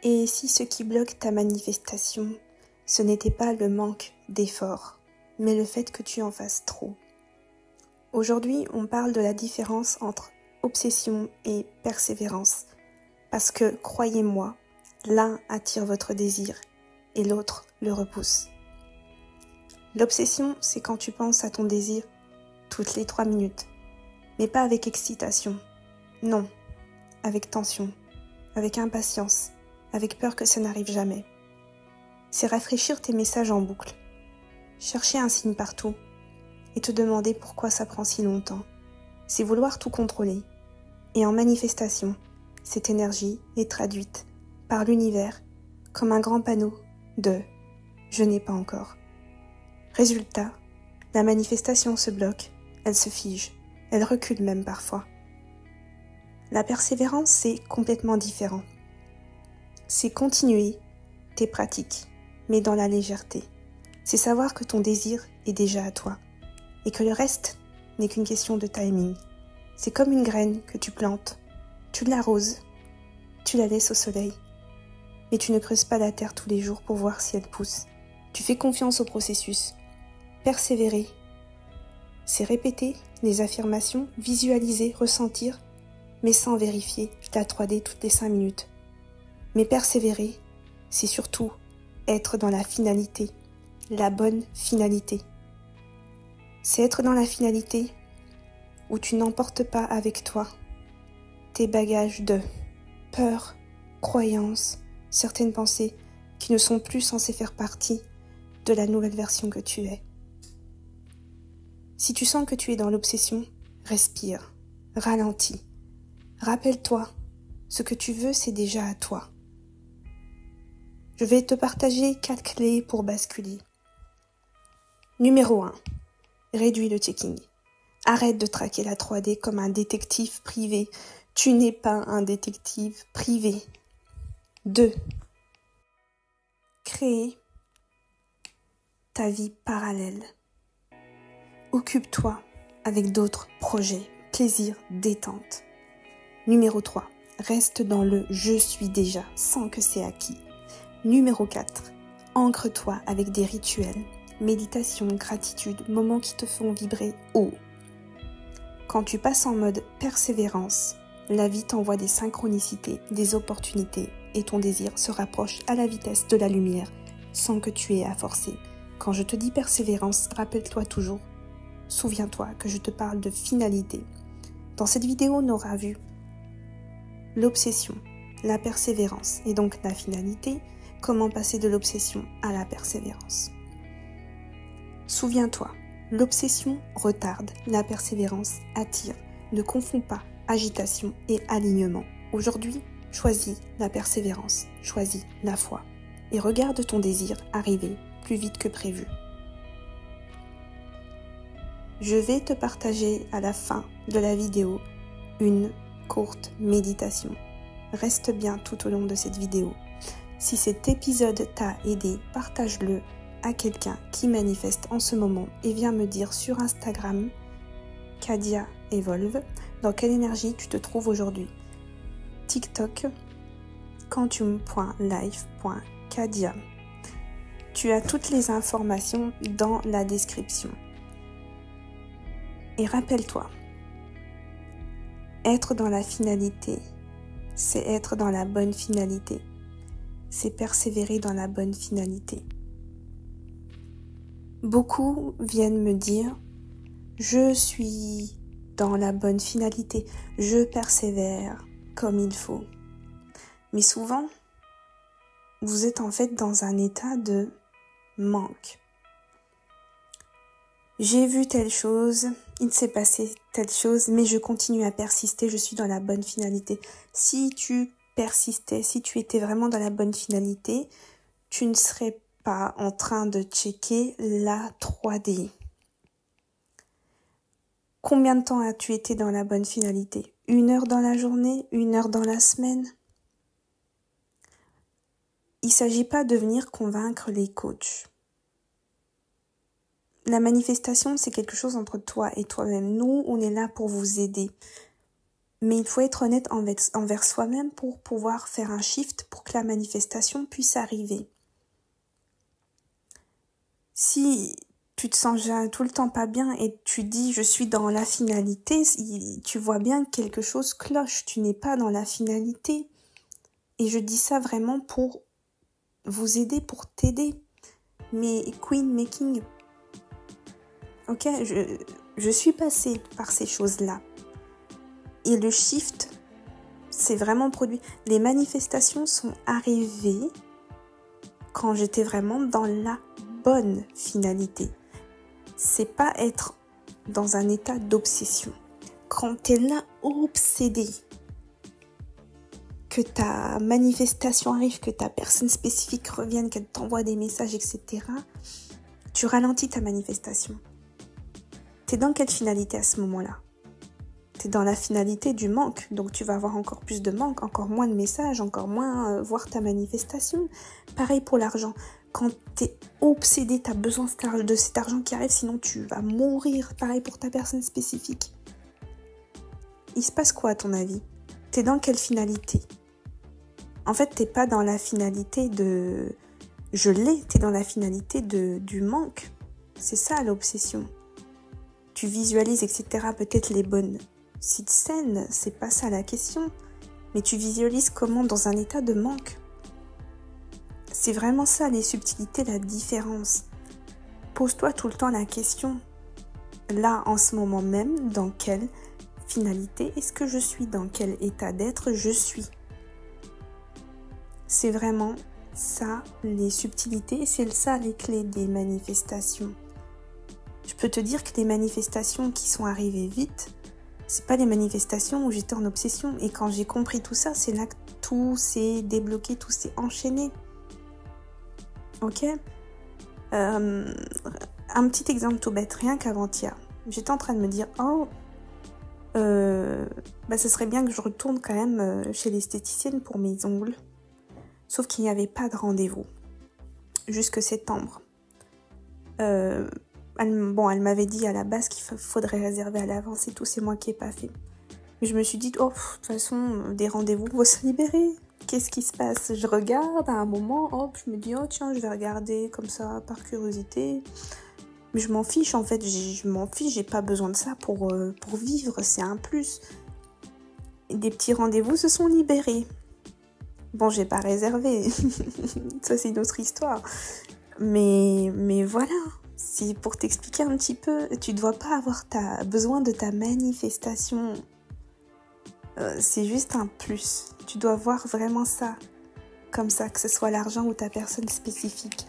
Et si ce qui bloque ta manifestation, ce n'était pas le manque d'effort, mais le fait que tu en fasses trop? Aujourd'hui, on parle de la différence entre obsession et persévérance, parce que, croyez-moi, l'un attire votre désir et l'autre le repousse. L'obsession, c'est quand tu penses à ton désir toutes les 3 minutes, mais pas avec excitation, non, avec tension, avec impatience, avec peur que ça n'arrive jamais. C'est rafraîchir tes messages en boucle, chercher un signe partout et te demander pourquoi ça prend si longtemps. C'est vouloir tout contrôler. Et en manifestation, cette énergie est traduite par l'univers comme un grand panneau de « je n'ai pas encore ». Résultat, la manifestation se bloque, elle se fige, elle recule même parfois. La persévérance, c'est complètement différent. C'est continuer tes pratiques, mais dans la légèreté. C'est savoir que ton désir est déjà à toi et que le reste n'est qu'une question de timing. C'est comme une graine que tu plantes, tu l'arroses, tu la laisses au soleil, mais tu ne creuses pas la terre tous les jours pour voir si elle pousse. Tu fais confiance au processus. Persévérer, c'est répéter les affirmations, visualiser, ressentir, mais sans vérifier la 3D toutes les 5 minutes. Mais persévérer, c'est surtout être dans la finalité, la bonne finalité. C'est être dans la finalité où tu n'emportes pas avec toi tes bagages de peur, croyances, certaines pensées qui ne sont plus censées faire partie de la nouvelle version que tu es. Si tu sens que tu es dans l'obsession, respire, ralentis. Rappelle-toi, ce que tu veux, c'est déjà à toi. Je vais te partager 4 clés pour basculer. Numéro 1. Réduis le checking. Arrête de traquer la 3D comme un détective privé. Tu n'es pas un détective privé. 2. Créer ta vie parallèle. Occupe-toi avec d'autres projets, plaisir, détente. Numéro 3. Reste dans le « je suis déjà » sans que c'est acquis. Numéro 4. Ancre-toi avec des rituels, méditation, gratitude, moments qui te font vibrer haut. Quand tu passes en mode persévérance, la vie t'envoie des synchronicités, des opportunités et ton désir se rapproche à la vitesse de la lumière sans que tu aies à forcer. Quand je te dis persévérance, rappelle-toi toujours, souviens-toi que je te parle de finalité. Dans cette vidéo, on aura vu l'obsession, la persévérance et donc la finalité, comment passer de l'obsession à la persévérance. Souviens-toi, l'obsession retarde, la persévérance attire. Ne confonds pas agitation et alignement. Aujourd'hui, choisis la persévérance, choisis la foi et regarde ton désir arriver plus vite que prévu. Je vais te partager à la fin de la vidéo une courte méditation. Reste bien tout au long de cette vidéo. Si cet épisode t'a aidé, partage-le à quelqu'un qui manifeste en ce moment et viens me dire sur Instagram Kadia Evolve dans quelle énergie tu te trouves aujourd'hui. TikTok quantum.life.kadia. Tu as toutes les informations dans la description. Et rappelle-toi, être dans la finalité, c'est être dans la bonne finalité. C'est persévérer dans la bonne finalité. Beaucoup viennent me dire, je suis dans la bonne finalité, je persévère comme il faut. Mais souvent, vous êtes en fait dans un état de manque. J'ai vu telle chose, il s'est passé telle chose, mais je continue à persister, je suis dans la bonne finalité. Si tu persistais, si tu étais vraiment dans la bonne finalité, tu ne serais pas en train de checker la 3D. Combien de temps as-tu été dans la bonne finalité? 1 heure dans la journée? 1 heure dans la semaine? Il ne s'agit pas de venir convaincre les coachs. La manifestation, c'est quelque chose entre toi et toi-même. Nous, on est là pour vous aider. Mais il faut être honnête envers soi-même pour pouvoir faire un shift pour que la manifestation puisse arriver. Si tu te sens tout le temps pas bien et tu dis je suis dans la finalité, tu vois bien que quelque chose cloche, tu n'es pas dans la finalité. Et je dis ça vraiment pour vous aider, pour t'aider. Mais queen making, ok, je suis passée par ces choses-là. Et le shift, c'est vraiment produit. Les manifestations sont arrivées quand j'étais vraiment dans la bonne finalité. C'est pas être dans un état d'obsession. Quand t'es là obsédé, que ta manifestation arrive, que ta personne spécifique revienne, qu'elle t'envoie des messages, etc., tu ralentis ta manifestation. T'es dans quelle finalité à ce moment-là? T'es dans la finalité du manque, donc tu vas avoir encore plus de manque, encore moins de messages, encore moins voir ta manifestation. Pareil pour l'argent. Quand t'es obsédé, t'as besoin de cet argent qui arrive, sinon tu vas mourir. Pareil pour ta personne spécifique. Il se passe quoi à ton avis? T'es dans quelle finalité? En fait, t'es pas dans la finalité de je l'ai, t'es dans la finalité du manque. C'est ça l'obsession. Tu visualises, etc., peut-être les bonnes scènes, c'est pas ça la question. Mais tu visualises comment dans un état de manque. C'est vraiment ça, les subtilités, la différence. Pose-toi tout le temps la question. Là, en ce moment même, dans quelle finalité est-ce que je suis? Dans quel état d'être je suis? C'est vraiment ça, les subtilités, c'est ça les clés des manifestations. Je peux te dire que les manifestations qui sont arrivées vite, c'est pas les manifestations où j'étais en obsession. Et quand j'ai compris tout ça, c'est là que tout s'est débloqué, tout s'est enchaîné. Ok? Un petit exemple tout bête, rien qu'avant-hier. J'étais en train de me dire, ce serait bien que je retourne quand même chez l'esthéticienne pour mes ongles. Sauf qu'il n'y avait pas de rendez-vous jusque septembre. Elle m'avait dit à la base qu'il faudrait réserver à l'avance et tout, c'est moi qui n'ai pas fait. Mais je me suis dit, de toute façon, des rendez-vous vont se libérer. Qu'est-ce qui se passe? Je regarde à un moment, je me dis, tiens, je vais regarder comme ça, par curiosité. Mais je m'en fiche, en fait, je m'en fiche, j'ai pas besoin de ça pour vivre, c'est un plus. Et des petits rendez-vous se sont libérés. Bon, j'ai pas réservé, ça c'est une autre histoire. Mais voilà, c'est pour t'expliquer un petit peu, tu dois pas avoir besoin de ta manifestation. C'est juste un plus. Tu dois voir vraiment ça, comme ça, que ce soit l'argent ou ta personne spécifique.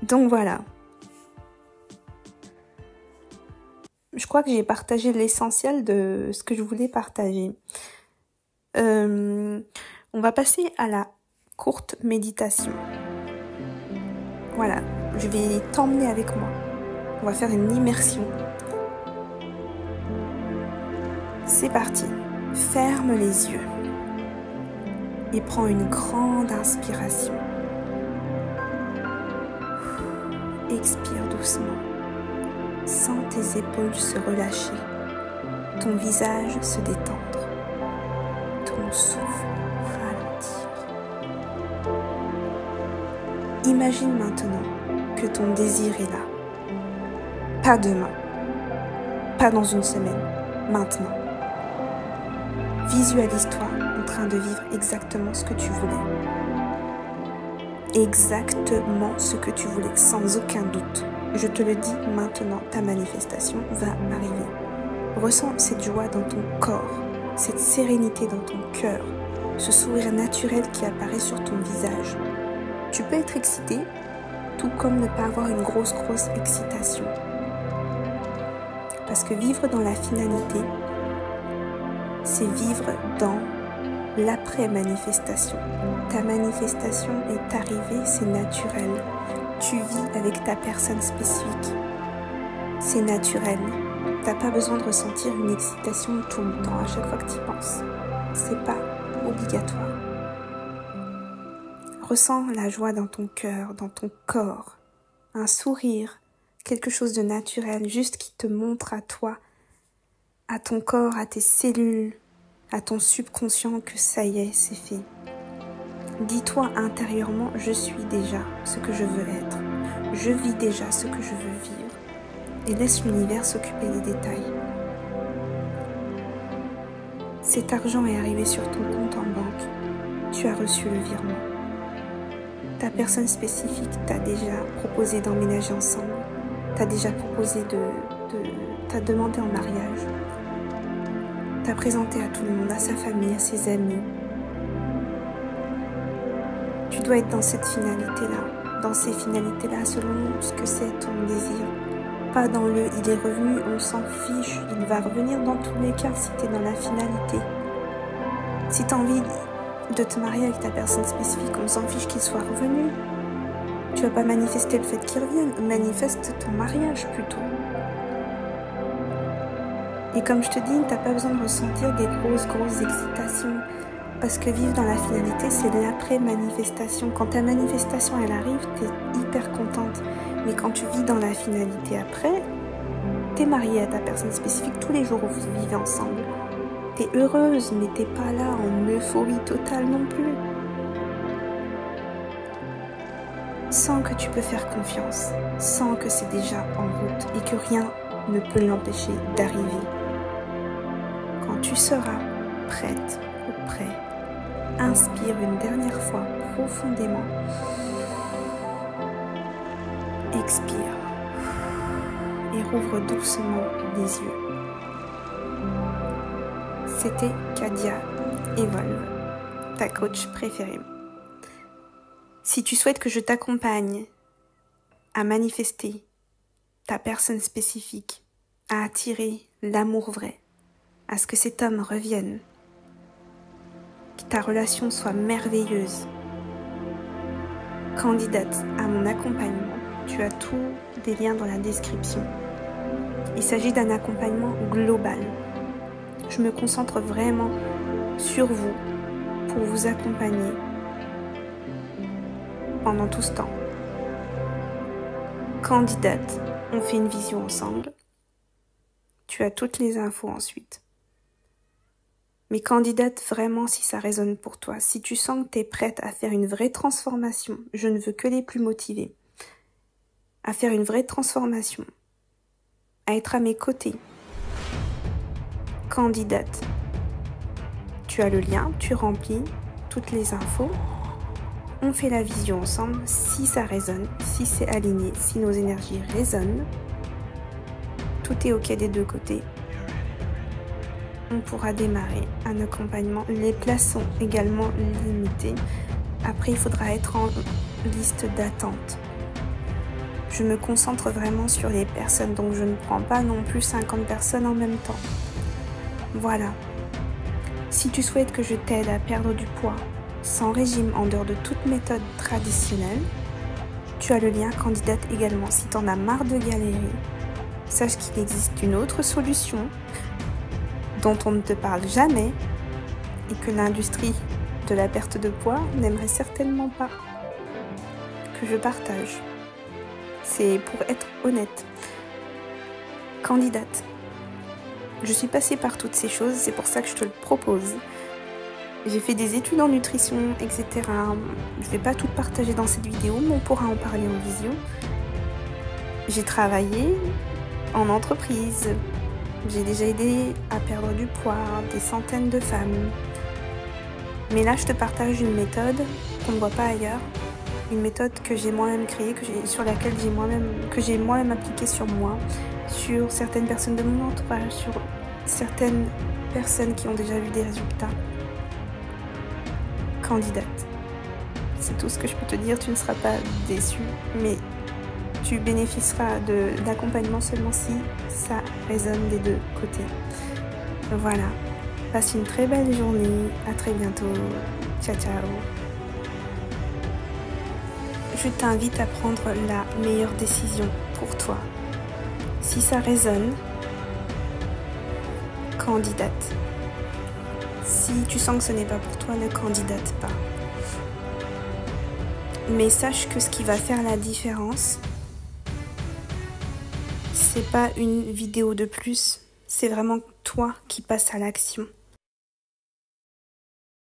Donc voilà. Je crois que j'ai partagé l'essentiel de ce que je voulais partager. On va passer à la courte méditation. Voilà, je vais t'emmener avec moi. On va faire une immersion. C'est parti. Ferme les yeux et prends une grande inspiration. Expire doucement. Sens tes épaules se relâcher, ton visage se détendre, ton souffle ralentir. Imagine maintenant que ton désir est là. Pas demain, pas dans une semaine, maintenant. Visualise-toi en train de vivre exactement ce que tu voulais. Exactement ce que tu voulais, sans aucun doute. Je te le dis maintenant, ta manifestation va arriver. Ressens cette joie dans ton corps, cette sérénité dans ton cœur, ce sourire naturel qui apparaît sur ton visage. Tu peux être excité, tout comme ne pas avoir une grosse excitation. Parce que vivre dans la finalité, c'est vivre dans l'après-manifestation. Ta manifestation est arrivée, c'est naturel. Tu vis avec ta personne spécifique. C'est naturel. T'as pas besoin de ressentir une excitation tout le temps à chaque fois que tu y penses. C'est pas obligatoire. Ressens la joie dans ton cœur, dans ton corps. Un sourire, quelque chose de naturel, juste qui te montre à toi à ton corps, à tes cellules, à ton subconscient que ça y est, c'est fait. Dis-toi intérieurement, je suis déjà ce que je veux être. Je vis déjà ce que je veux vivre. Et laisse l'univers s'occuper des détails. Cet argent est arrivé sur ton compte en banque. Tu as reçu le virement. Ta personne spécifique t'a déjà proposé d'emménager ensemble. T'a déjà proposé t'a demandé en mariage. T'a présenté à tout le monde, à sa famille, à ses amis. Tu dois être dans cette finalité-là, dans ces finalités-là, selon ce que c'est ton désir. Pas dans le « il est revenu », on s'en fiche, il va revenir dans tous les cas si tu es dans la finalité. Si tu as envie de te marier avec ta personne spécifique, on s'en fiche qu'il soit revenu. Tu vas pas manifester le fait qu'il revienne, manifeste ton mariage plutôt. Et comme je te dis, t'as pas besoin de ressentir des grosses excitations. Parce que vivre dans la finalité, c'est l'après-manifestation. Quand ta manifestation, elle arrive, t'es hyper contente. Mais quand tu vis dans la finalité après, t'es mariée à ta personne spécifique tous les jours où vous vivez ensemble. T'es heureuse, mais t'es pas là en euphorie totale non plus. Sens que tu peux faire confiance. Sens que c'est déjà en route et que rien ne peut l'empêcher d'arriver. Quand tu seras prête ou prêt, inspire une dernière fois profondément. Expire et rouvre doucement les yeux. C'était Kadia Evolve, ta coach préférée. Si tu souhaites que je t'accompagne à manifester ta personne spécifique, à attirer l'amour vrai, à ce que cet homme revienne, que ta relation soit merveilleuse, candidate à mon accompagnement, tu as tous des liens dans la description. Il s'agit d'un accompagnement global. Je me concentre vraiment sur vous pour vous accompagner pendant tout ce temps. Candidate, on fait une vision ensemble. Tu as toutes les infos ensuite. Mais candidate, vraiment, si ça résonne pour toi, si tu sens que tu es prête à faire une vraie transformation, je ne veux que les plus motivés, à faire une vraie transformation, à être à mes côtés. Candidate, tu as le lien, tu remplis toutes les infos, on fait la vision ensemble, si ça résonne, si c'est aligné, si nos énergies résonnent, tout est ok des deux côtés. On pourra démarrer un accompagnement. Les places sont également limitées. Après, il faudra être en liste d'attente. Je me concentre vraiment sur les personnes, donc je ne prends pas non plus 50 personnes en même temps. Voilà. Si tu souhaites que je t'aide à perdre du poids sans régime, en dehors de toute méthode traditionnelle, tu as le lien candidate également. Si tu en as marre de galérer, sache qu'il existe une autre solution dont on ne te parle jamais et que l'industrie de la perte de poids n'aimerait certainement pas que je partage. C'est pour être honnête. Candidate, je suis passée par toutes ces choses, c'est pour ça que je te le propose. J'ai fait des études en nutrition, etc. Je ne vais pas tout partager dans cette vidéo, mais on pourra en parler en visio. J'ai travaillé en entreprise. J'ai déjà aidé à perdre du poids des centaines de femmes. Mais là, je te partage une méthode qu'on ne voit pas ailleurs. Une méthode que j'ai moi-même créée, sur laquelle j'ai moi-même appliquée sur moi, sur certaines personnes de mon entourage, sur certaines personnes qui ont déjà vu des résultats. Candidate. C'est tout ce que je peux te dire, tu ne seras pas déçu, mais tu bénéficieras d'accompagnement seulement si ça résonne des deux côtés. Voilà. Passe une très belle journée. À très bientôt. Ciao, ciao. Je t'invite à prendre la meilleure décision pour toi. Si ça résonne, candidate. Si tu sens que ce n'est pas pour toi, ne candidate pas. Mais sache que ce qui va faire la différence, c'est pas une vidéo de plus, c'est vraiment toi qui passes à l'action.